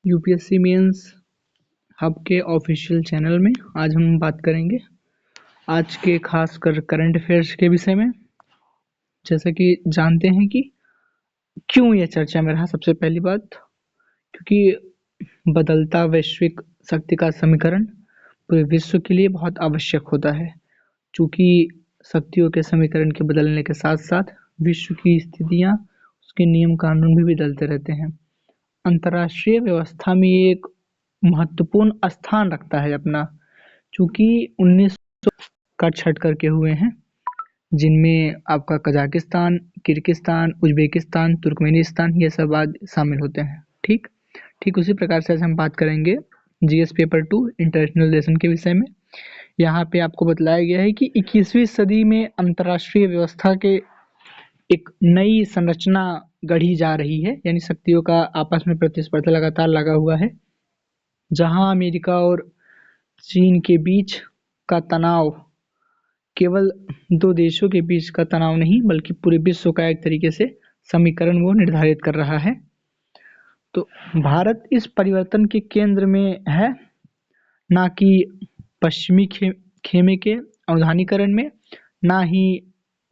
UPSC mains hub के official channel में आज हम बात करेंगे आज के खासकर करंट अफेयर्स के विषय में। जैसा कि जानते हैं कि क्यों यह चर्चा में रहा। सबसे पहली बात, क्योंकि बदलता वैश्विक शक्ति का समीकरण पूरे विश्व के लिए बहुत आवश्यक होता है। चूँकि शक्तियों के समीकरण के बदलने के साथ साथ विश्व की स्थितियाँ, उसके नियम कानून भी बदलते रहते हैं। अंतर्राष्ट्रीय व्यवस्था में ये एक महत्वपूर्ण स्थान रखता है अपना, चूँकि 1900 का छठ करके हुए हैं, जिनमें आपका कजाकिस्तान, किर्गिस्तान, उज़्बेकिस्तान, तुर्कमेनिस्तान ये सब आज शामिल होते हैं। ठीक उसी प्रकार से आज हम बात करेंगे जीएस पेपर 2 इंटरनेशनल रिलेशन के विषय में। यहाँ पे आपको बतलाया गया है कि 21वीं सदी में अंतर्राष्ट्रीय व्यवस्था के एक नई संरचना गढ़ी जा रही है, यानी शक्तियों का आपस में प्रतिस्पर्धा लगातार लगा हुआ है, जहां अमेरिका और चीन के बीच का तनाव केवल दो देशों के बीच का तनाव नहीं, बल्कि पूरे विश्व का एक तरीके से समीकरण वो निर्धारित कर रहा है। तो भारत इस परिवर्तन के केंद्र में है, ना कि पश्चिमी खेमे के अवधानीकरण में, ना ही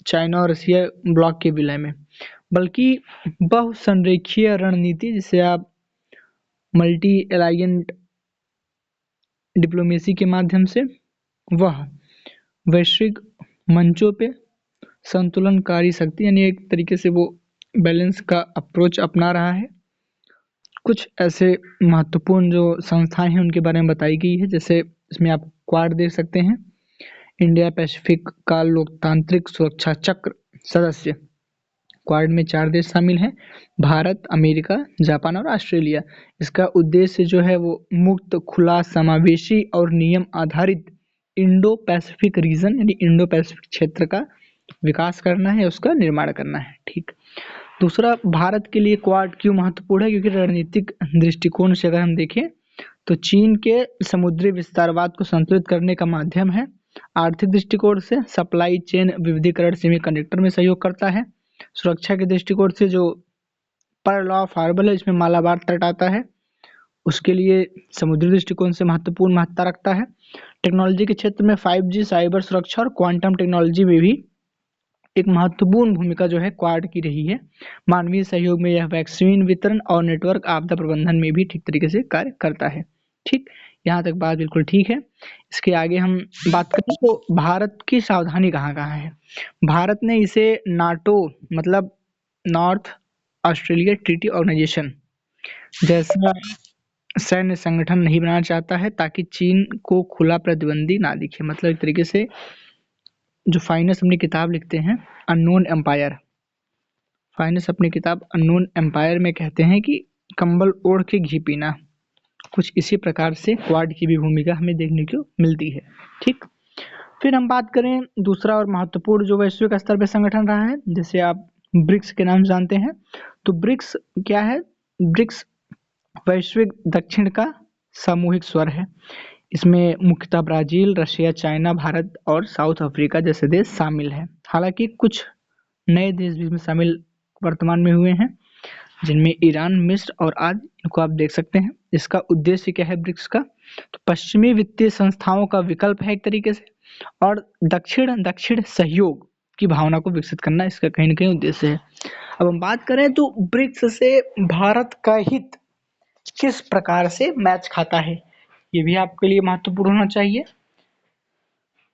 चाइना और रसिया ब्लॉक के विलय में, बल्कि बहुसंरेखीय रणनीति, जिसे आप मल्टी एलायंट डिप्लोमेसी के माध्यम से वह वैश्विक मंचों पे संतुलनकारी शक्ति, यानी एक तरीके से वो बैलेंस का अप्रोच अपना रहा है। कुछ ऐसे महत्वपूर्ण जो संस्थाएं हैं उनके बारे में बताई गई है, जैसे इसमें आप क्वाड देख सकते हैं, इंडिया पैसिफिक का लोकतांत्रिक सुरक्षा चक्र सदस्य। क्वाड में 4 देश शामिल हैं, भारत, अमेरिका, जापान और ऑस्ट्रेलिया। इसका उद्देश्य जो है वो मुक्त, खुला, समावेशी और नियम आधारित इंडो पैसिफिक रीजन, यानी इंडो पैसिफिक क्षेत्र का विकास करना है, उसका निर्माण करना है। ठीक। दूसरा, भारत के लिए क्वाड क्यों महत्वपूर्ण है, क्योंकि रणनीतिक दृष्टिकोण से अगर हम देखें तो चीन के समुद्री विस्तारवाद को संतुलित करने का माध्यम है। आर्थिक दृष्टिकोण से सप्लाई चेन विविधीकरण सेमीकंडक्टर में सहयोग करता है। सुरक्षा के दृष्टिकोण से जो पर्ल ऑफ हार्बर है, इसमें मालाबार तट आता है, उसके लिए समुद्री दृष्टिकोण से महत्वपूर्ण महत्ता रखता है। टेक्नोलॉजी के क्षेत्र में 5G, साइबर सुरक्षा और क्वांटम टेक्नोलॉजी में भी एक महत्वपूर्ण भूमिका जो है क्वाड की रही है। मानवीय सहयोग में यह वैक्सीन वितरण और नेटवर्क आपदा प्रबंधन में भी ठीक तरीके से कार्य करता है। ठीक, यहाँ तक बात बिल्कुल ठीक है। इसके आगे हम बात करें तो भारत की सावधानी कहाँ कहाँ है। भारत ने इसे नाटो, मतलब नॉर्थ ऑस्ट्रेलिया ट्रीटी ऑर्गेनाइजेशन जैसा सैन्य संगठन नहीं बनाना चाहता है, ताकि चीन को खुला प्रतिद्वंदी ना दिखे। मतलब एक तरीके से जो फाइनेंस अपनी किताब लिखते हैं अननोन एम्पायर, फाइनेंस अपनी किताब अननोन एम्पायर में कहते हैं कि कंबल ओढ़ के घी पीना। कुछ इसी प्रकार से क्वाड की भी भूमिका हमें देखने को मिलती है। ठीक, फिर हम बात करें दूसरा और महत्वपूर्ण जो वैश्विक स्तर पर संगठन रहा है, जिसे आप ब्रिक्स के नाम जानते हैं। तो ब्रिक्स क्या है? ब्रिक्स वैश्विक दक्षिण का सामूहिक स्वर है। इसमें मुख्यतः ब्राजील, रशिया, चाइना, भारत और साउथ अफ्रीका जैसे देश शामिल हैं। हालांकि कुछ नए देश भी इसमें शामिल वर्तमान में हुए हैं, जिनमें ईरान, मिस्र और आदि, इनको आप देख सकते हैं। इसका उद्देश्य क्या है ब्रिक्स का? तो पश्चिमी वित्तीय संस्थाओं का विकल्प है एक तरीके से, और दक्षिण दक्षिण सहयोग की भावना को विकसित करना इसका कहीं ना कहीं उद्देश्य है। अब हम बात करें तो ब्रिक्स से भारत का हित किस प्रकार से मैच खाता है, ये भी आपके लिए महत्वपूर्ण होना चाहिए।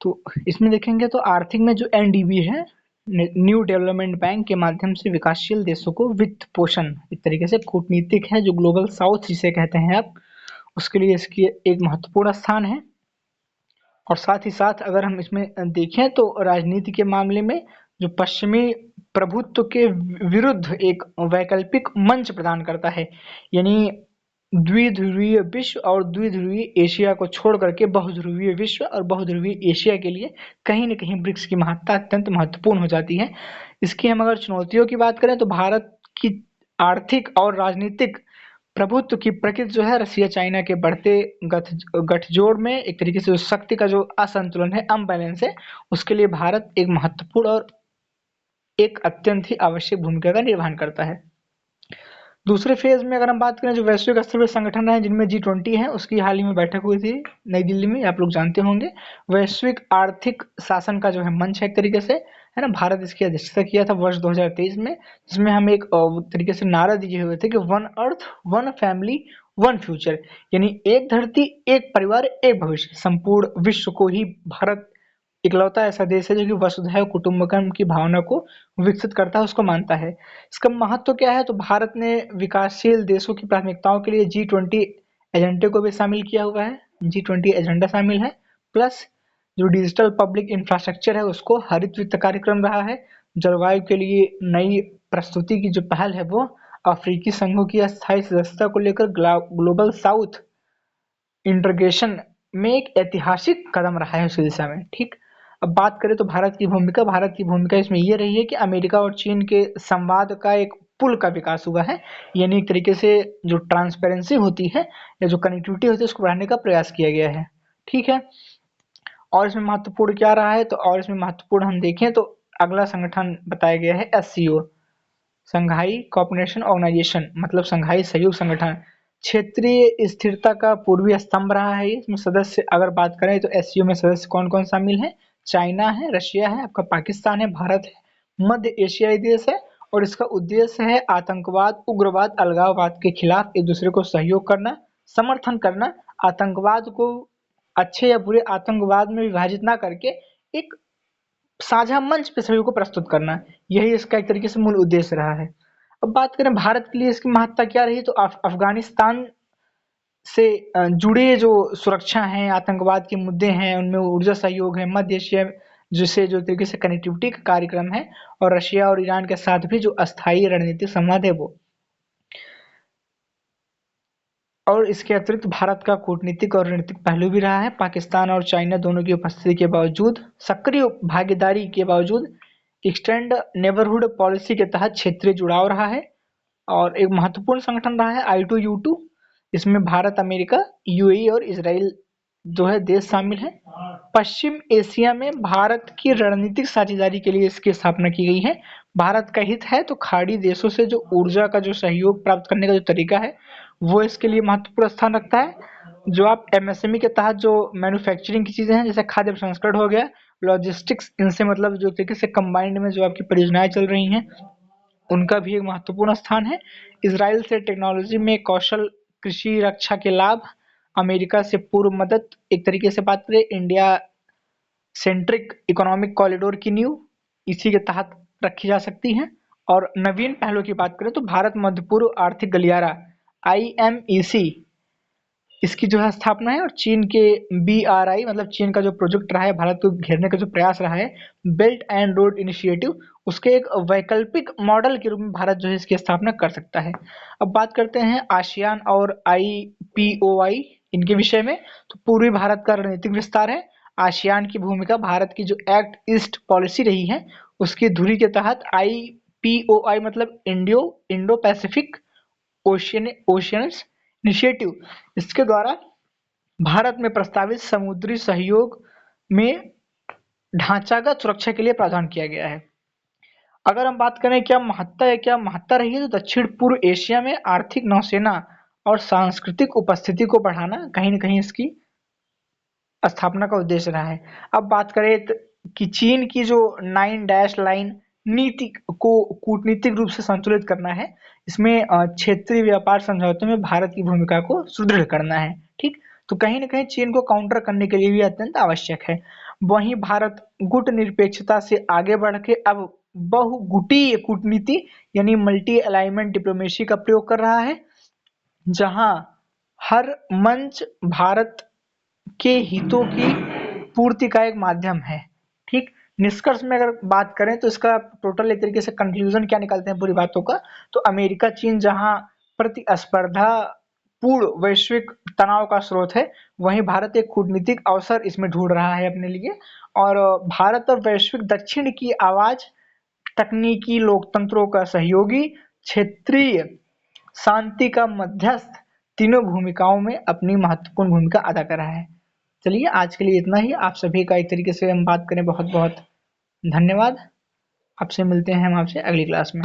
तो इसमें देखेंगे तो आर्थिक में जो एनडीबी है, न्यू डेवलपमेंट बैंक के माध्यम से विकासशील देशों को वित्त पोषण, एक तरीके से कूटनीतिक है जो ग्लोबल साउथ जिसे कहते हैं आप, उसके लिए इसकी एक महत्वपूर्ण स्थान है। और साथ ही साथ अगर हम इसमें देखें तो राजनीति के मामले में जो पश्चिमी प्रभुत्व के विरुद्ध एक वैकल्पिक मंच प्रदान करता है, यानी द्विध्रुवीय विश्व और द्विध्रुवीय एशिया को छोड़ करके बहुध्रुवीय विश्व और बहुध्रुवीय एशिया के लिए कहीं न कहीं ब्रिक्स की महत्ता अत्यंत महत्वपूर्ण हो जाती है। इसकी हम अगर चुनौतियों की बात करें तो भारत की आर्थिक और राजनीतिक प्रभुत्व की प्रकृति जो है रसिया चाइना के बढ़ते गठजोड़ में एक तरीके से उस शक्ति का जो असंतुलन है, अनबैलेंस है, उसके लिए भारत एक महत्वपूर्ण और एक अत्यंत ही आवश्यक भूमिका का निर्वहन करता है। दूसरे फेज में अगर हम बात करें, जो वैश्विक स्तर पर संगठन है जिनमें G20 है, उसकी हाल ही में बैठक हुई थी नई दिल्ली में, आप लोग जानते होंगे। वैश्विक आर्थिक शासन का जो है मंच है एक तरीके से, है ना, भारत इसकी अध्यक्षता किया था वर्ष 2023 में, जिसमें हम एक तरीके से नारा दिए हुए थे कि one earth one family one future, यानी एक धरती एक परिवार एक भविष्य। संपूर्ण विश्व को ही भारत इकलौता ऐसा देश है जो कि वसुधैव कुटुंबकम की भावना को विकसित करता है, उसको मानता है। इसका महत्व क्या है, तो भारत ने विकासशील देशों की प्राथमिकताओं के लिए G20 एजेंडे को भी शामिल किया हुआ है, G20 एजेंडा शामिल है, प्लस जो डिजिटल पब्लिक इंफ्रास्ट्रक्चर है उसको, हरित वित्त कार्यक्रम रहा है, जलवायु के लिए नई प्रस्तुति की जो पहल है वो, अफ्रीकी संघों की अस्थायी सदस्यता को लेकर ग्लोबल साउथ इंटीग्रेशन में एक ऐतिहासिक कदम रहा है उस दिशा में। ठीक, अब बात करें तो भारत की भूमिका इसमें ये रही है कि अमेरिका और चीन के संवाद का एक पुल का विकास हुआ है, यानी एक तरीके से जो ट्रांसपेरेंसी होती है या जो कनेक्टिविटी होती है उसको बढ़ाने का प्रयास किया गया है। ठीक है, और इसमें महत्वपूर्ण क्या रहा है, तो और इसमें महत्वपूर्ण हम देखें तो अगला संगठन बताया गया है SCO, संघाई कोऑपरेशन ऑर्गेनाइजेशन, मतलब संघाई सहयोग संगठन। क्षेत्रीय स्थिरता का पूर्वी स्तंभ रहा है ये। इसमें सदस्य अगर बात करें तो SCO में सदस्य कौन कौन शामिल है, चाइना है, रशिया है, आपका पाकिस्तान है, भारत है, मध्य एशियाई देश है, और इसका उद्देश्य है आतंकवाद, उग्रवाद, अलगाववाद के खिलाफ एक दूसरे को सहयोग करना, समर्थन करना, आतंकवाद को अच्छे या बुरे आतंकवाद में विभाजित ना करके एक साझा मंच पे सभी को प्रस्तुत करना, यही इसका एक तरीके से मूल उद्देश्य रहा है। अब बात करें भारत के लिए इसकी महत्ता क्या रही, तो अफगानिस्तान से जुड़े जो सुरक्षा है, आतंकवाद के मुद्दे हैं, उनमें ऊर्जा सहयोग है, मध्य एशिया जिससे जो तरीके से कनेक्टिविटी का कार्यक्रम है, और रशिया और ईरान के साथ भी जो अस्थायी रणनीतिक संवाद है वो। और इसके अतिरिक्त भारत का कूटनीतिक और रणनीतिक पहलू भी रहा है। पाकिस्तान और चाइना दोनों की उपस्थिति के बावजूद, सक्रिय भागीदारी के बावजूद, एक्सटेंड नेबरहुड पॉलिसी के तहत क्षेत्रीय जुड़ाव रहा है। और एक महत्वपूर्ण संगठन रहा है I2U2, इसमें भारत, अमेरिका, UAE और इसराइल जो है देश शामिल है। पश्चिम एशिया में भारत की रणनीतिक साझेदारी के लिए इसकी स्थापना की गई है। भारत का हित है तो खाड़ी देशों से जो ऊर्जा का जो सहयोग प्राप्त करने का जो तरीका है वो इसके लिए महत्वपूर्ण स्थान रखता है। जो आप MSME के तहत जो मैन्युफैक्चरिंग की चीजें हैं, जैसे खाद्य प्रसंस्करण हो गया, लॉजिस्टिक्स, इनसे मतलब जो तरीके से कंबाइंड में जो आपकी परियोजनाएं चल रही हैं उनका भी एक महत्वपूर्ण स्थान है। इसराइल से टेक्नोलॉजी में कौशल, कृषि, रक्षा के लाभ, अमेरिका से पूर्व मदद, एक तरीके से बात करें इंडिया सेंट्रिक इकोनॉमिक कॉरिडोर की नींव इसी के तहत रखी जा सकती है। और नवीन पहलों की बात करें तो भारत मध्य पूर्व आर्थिक गलियारा IMEC इसकी जो है स्थापना है, और चीन के BRI मतलब चीन का जो प्रोजेक्ट रहा है भारत को घेरने का जो प्रयास रहा है, बेल्ट एंड रोड इनिशिएटिव, उसके एक वैकल्पिक मॉडल के रूप में भारत जो है इसकी स्थापना कर सकता है। अब बात करते हैं आसियान और IPOI इनके विषय में, तो पूर्वी भारत का रणनीतिक विस्तार है। आसियान की भूमिका भारत की जो एक्ट ईस्ट पॉलिसी रही है उसकी धुरी के तहत IPOI मतलब इंडो पैसिफिक ओशियन्स इनिशिएटिव, इसके द्वारा भारत में प्रस्तावित समुद्री सहयोग में ढांचागत सुरक्षा के लिए प्रावधान किया गया है। अगर हम बात करें क्या महत्ता रही है, तो दक्षिण पूर्व एशिया में आर्थिक, नौसेना और सांस्कृतिक उपस्थिति को बढ़ाना कहीं न कहीं इसकी स्थापना का उद्देश्य रहा है। अब बात करें कि चीन की जो 9 डैश लाइन नीति को कूटनीतिक रूप से संतुलित करना है, इसमें क्षेत्रीय व्यापार समझौतों में भारत की भूमिका को सुदृढ़ करना है। ठीक, तो कहीं न कहीं चीन को काउंटर करने के लिए भी अत्यंत आवश्यक है। वहीं भारत गुट निरपेक्षता से आगे बढ़ के अब बहुगुटीय कूटनीति यानी मल्टी अलाइनमेंट डिप्लोमेसी का प्रयोग कर रहा है, जहां हर मंच भारत के हितों की पूर्ति का एक माध्यम है। ठीक, निष्कर्ष में अगर बात करें तो इसका टोटल एक तरीके से कंक्लूजन क्या निकालते हैं पूरी बातों का, तो अमेरिका चीन जहां प्रतिस्पर्धा पूर्ण वैश्विक तनाव का स्रोत है, वहीं भारत एक कूटनीतिक अवसर इसमें ढूंढ रहा है अपने लिए। और भारत और वैश्विक दक्षिण की आवाज, तकनीकी लोकतंत्रों का सहयोगी, क्षेत्रीय शांति का मध्यस्थ, तीनों भूमिकाओं में अपनी महत्वपूर्ण भूमिका अदा कर रहा है। चलिए आज के लिए इतना ही। आप सभी का एक तरीके से हम बात करें बहुत बहुत धन्यवाद। आपसे मिलते हैं हम आपसे अगली क्लास में।